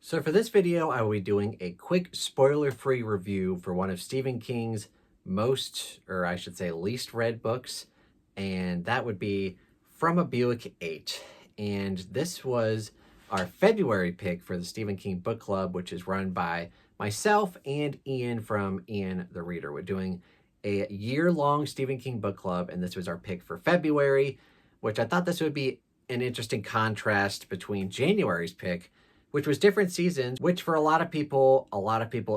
So for this video, I will be doing a quick spoiler-free review for one of Stephen King's most, or I should say least read books, and that would be From A Buick 8. And this was our February pick for the Stephen King Book Club, which is run by myself and Ian from Ian the Reader. We're doing a year-long Stephen King book club, and this was our pick for February, which I thought this would be an interesting contrast between January's pick, which was different seasons, which for a lot of people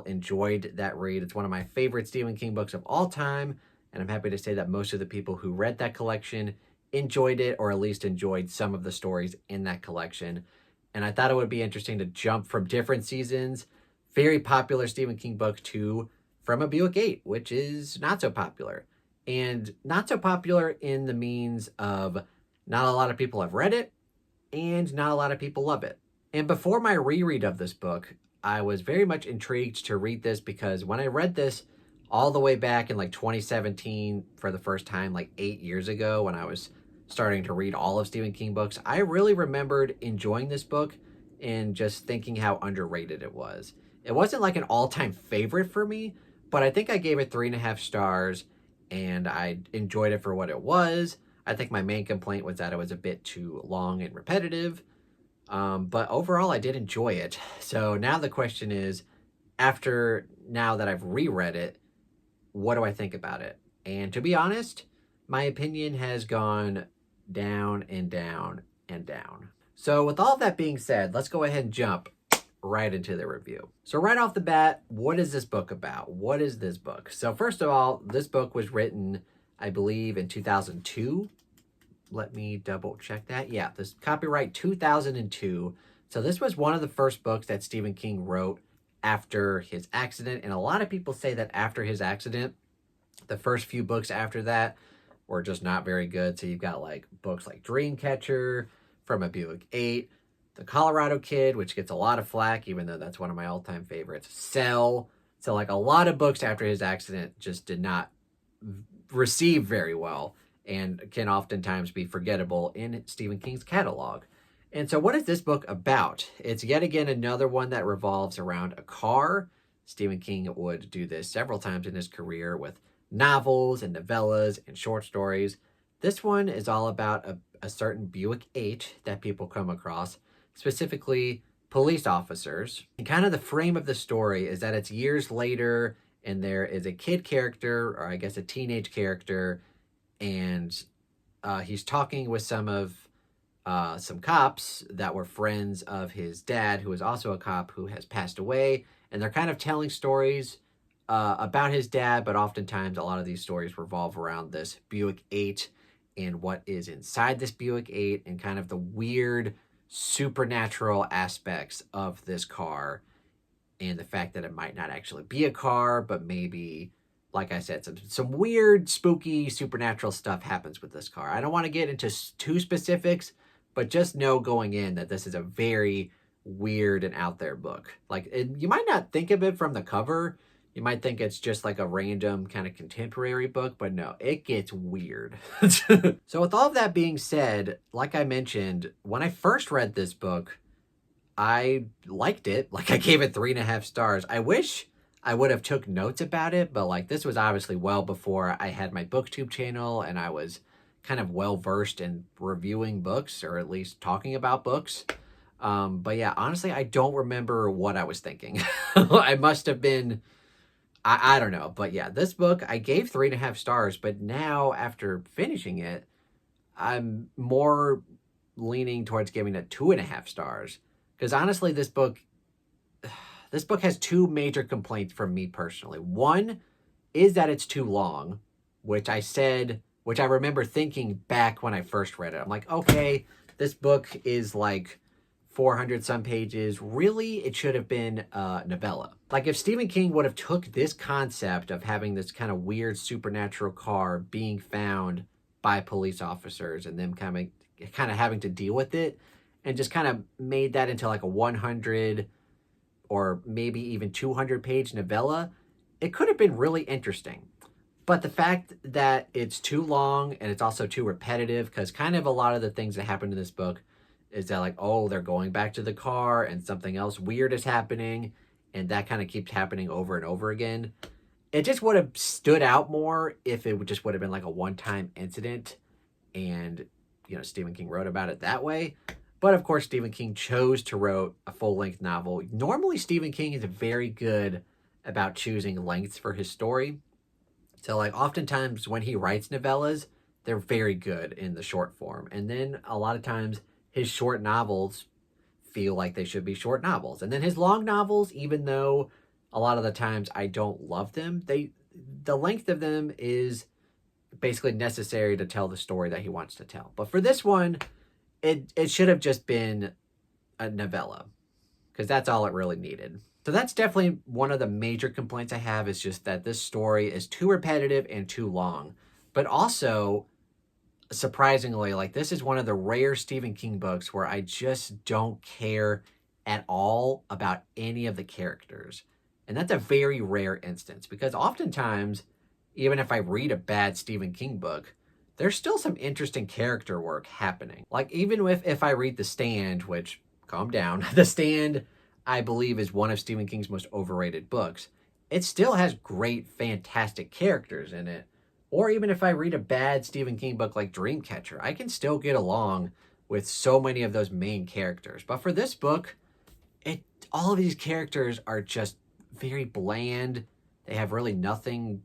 enjoyed that read. It's one of my favorite Stephen King books of all time, and I'm happy to say that most of the people who read that collection enjoyed it, or at least enjoyed some of the stories in that collection. And I thought it would be interesting to jump from different seasons, very popular Stephen King book, to From A Buick 8, which is not so popular. And not so popular in the means of not a lot of people have read it, and not a lot of people love it. And before my reread of this book, I was very much intrigued to read this because when I read this all the way back in like 2017 for the first time, like 8 years ago, when I was starting to read all of Stephen King books, I really remembered enjoying this book and just thinking how underrated it was. It wasn't like an all-time favorite for me, but I think I gave it 3.5 stars and I enjoyed it for what it was. I think my main complaint was that it was a bit too long and repetitive. But overall, I did enjoy it. So now the question is, now that I've reread it, what do I think about it? And to be honest, my opinion has gone down and down and down. So with all that being said, let's go ahead and jump right into the review. So right off the bat, what is this book about? What is this book? So first of all, this book was written, I believe, in 2002. Let me double check that. Yeah, this copyright 2002. So this was one of the first books that Stephen King wrote after his accident. And a lot of people say that after his accident, the first few books after that were just not very good. So you've got like books like Dreamcatcher, From A Buick 8, The Colorado Kid, which gets a lot of flack, even though that's one of my all-time favorites, Cell. So like a lot of books after his accident just did not receive very well and can oftentimes be forgettable in Stephen King's catalog. And so what is this book about? It's yet again another one that revolves around a car. Stephen King would do this several times in his career with novels and novellas and short stories. This one is all about a certain Buick 8 that people come across, specifically police officers. And kind of the frame of the story is that it's years later and there is a kid character, or I guess a teenage character, and he's talking with some cops that were friends of his dad, who is also a cop who has passed away, and they're kind of telling stories about his dad, but oftentimes a lot of these stories revolve around this Buick 8 and what is inside this Buick 8 and kind of the weird supernatural aspects of this car and the fact that it might not actually be a car, but maybe, like I said, some weird, spooky, supernatural stuff happens with this car. I don't want to get into too specifics, but just know going in that this is a very weird and out there book. Like, you might not think of it from the cover. You might think it's just like a random kind of contemporary book, but no, it gets weird. So with all of that being said, like I mentioned, when I first read this book, I liked it. Like, I gave it 3.5 stars. I wish I would have took notes about it, but like this was obviously well before I had my BookTube channel and I was kind of well versed in reviewing books, or at least talking about books. But yeah, honestly, I don't remember what I was thinking. I must have been, I don't know. But yeah, this book I gave 3.5 stars, but now after finishing it, I'm more leaning towards giving it 2.5 stars. Because honestly, this book has two major complaints from me personally. One is that it's too long, which I remember thinking back when I first read it. I'm like, okay, this book is like 400 some pages. Really, it should have been a novella. Like, if Stephen King would have took this concept of having this kind of weird supernatural car being found by police officers and them kind of having to deal with it, and just kind of made that into like a 100 or maybe even 200-page novella, it could have been really interesting. But the fact that it's too long and it's also too repetitive, because kind of a lot of the things that happen in this book is that like, oh, they're going back to the car and something else weird is happening, and that kind of keeps happening over and over again. It just would have stood out more if it just would have been like a one-time incident and, Stephen King wrote about it that way. But of course, Stephen King chose to write a full-length novel. Normally, Stephen King is very good about choosing lengths for his story. So like oftentimes when he writes novellas, they're very good in the short form. And then a lot of times his short novels feel like they should be short novels. And then his long novels, even though a lot of the times I don't love them, the length of them is basically necessary to tell the story that he wants to tell. But for this one, it should have just been a novella, because that's all it really needed. So that's definitely one of the major complaints I have, is just that this story is too repetitive and too long. But also, surprisingly, like, this is one of the rare Stephen King books where I just don't care at all about any of the characters. And that's a very rare instance, because oftentimes, even if I read a bad Stephen King book, there's still some interesting character work happening. Like, even if I read The Stand, which, calm down, The Stand, I believe, is one of Stephen King's most overrated books, it still has great, fantastic characters in it. Or even if I read a bad Stephen King book like Dreamcatcher, I can still get along with so many of those main characters. But for this book, all of these characters are just very bland. They have really nothing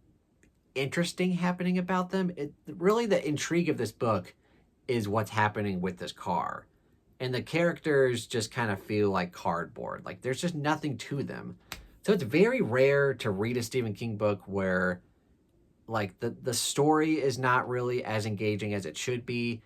interesting happening about them. Really, the intrigue of this book is what's happening with this car. And the characters just kind of feel like cardboard. Like, there's just nothing to them. So it's very rare to read a Stephen King book where, like, the story is not really as engaging as it should be,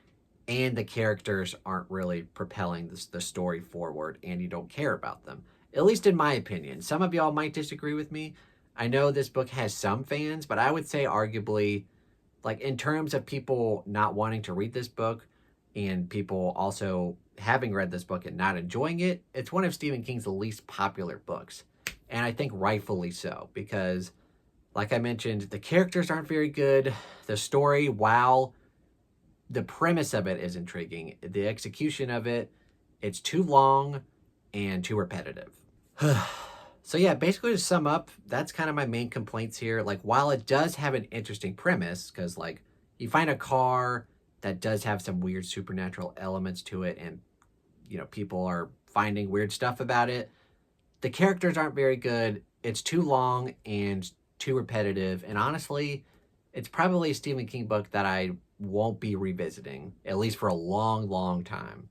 and the characters aren't really propelling the story forward, and you don't care about them. At least in my opinion. Some of y'all might disagree with me. I know this book has some fans, but I would say arguably, like, in terms of people not wanting to read this book and people also having read this book and not enjoying it, it's one of Stephen King's least popular books. And I think rightfully so, because, like I mentioned, the characters aren't very good. The story, while the premise of it is intriguing, the execution of it, it's too long and too repetitive. So yeah, basically to sum up, that's kind of my main complaints here. Like, while it does have an interesting premise, because like you find a car that does have some weird supernatural elements to it, and people are finding weird stuff about it, the characters aren't very good. It's too long and too repetitive, and honestly, it's probably a Stephen King book that I won't be revisiting, at least for a long, long time.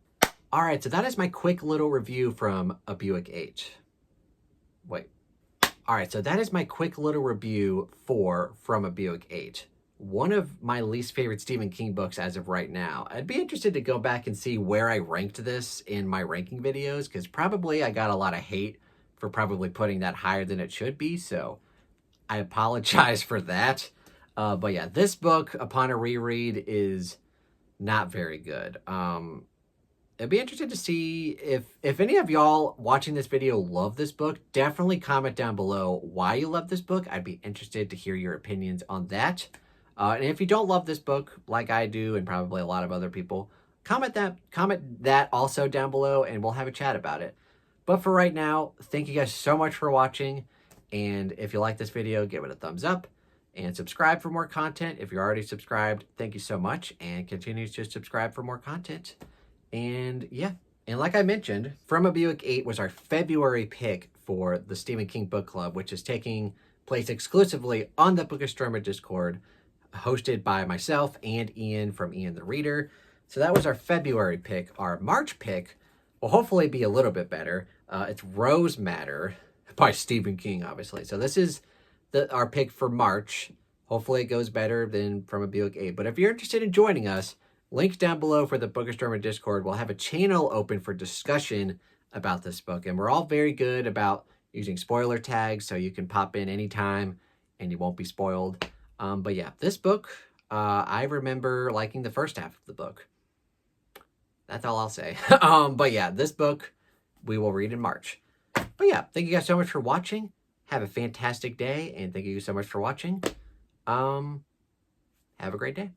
All right, so that is my quick little review from A Buick 8. All right, so that is my quick little review for From A Buick 8. One of my least favorite Stephen King books as of right now. I'd be interested to go back and see where I ranked this in my ranking videos, because probably I got a lot of hate for probably putting that higher than it should be, so I apologize for that. But yeah, this book, upon a reread, is not very good. I'd be interested to see if any of y'all watching this video love this book. Definitely comment down below why you love this book. I'd be interested to hear your opinions on that. And if you don't love this book, like I do, and probably a lot of other people, comment that also down below, and we'll have a chat about it. But for right now, thank you guys so much for watching. And if you like this video, give it a thumbs up and subscribe for more content. If you're already subscribed, thank you so much, and continue to subscribe for more content. And yeah, and like I mentioned, From A Buick 8 was our February pick for the Stephen King Book Club, which is taking place exclusively on the Bookastromer Discord, hosted by myself and Ian from Ian the Reader. So that was our February pick. Our March pick will hopefully be a little bit better. It's Rose Matter by Stephen King, obviously. So this is our pick for March. Hopefully it goes better than From A Buick 8. But if you're interested in joining us, link down below for the Bookastromer Discord. We'll have a channel open for discussion about this book. And we're all very good about using spoiler tags, so you can pop in anytime and you won't be spoiled. But yeah, this book, I remember liking the first half of the book. That's all I'll say. But yeah, this book we will read in March. But yeah, thank you guys so much for watching. Have a fantastic day, and thank you so much for watching. Have a great day.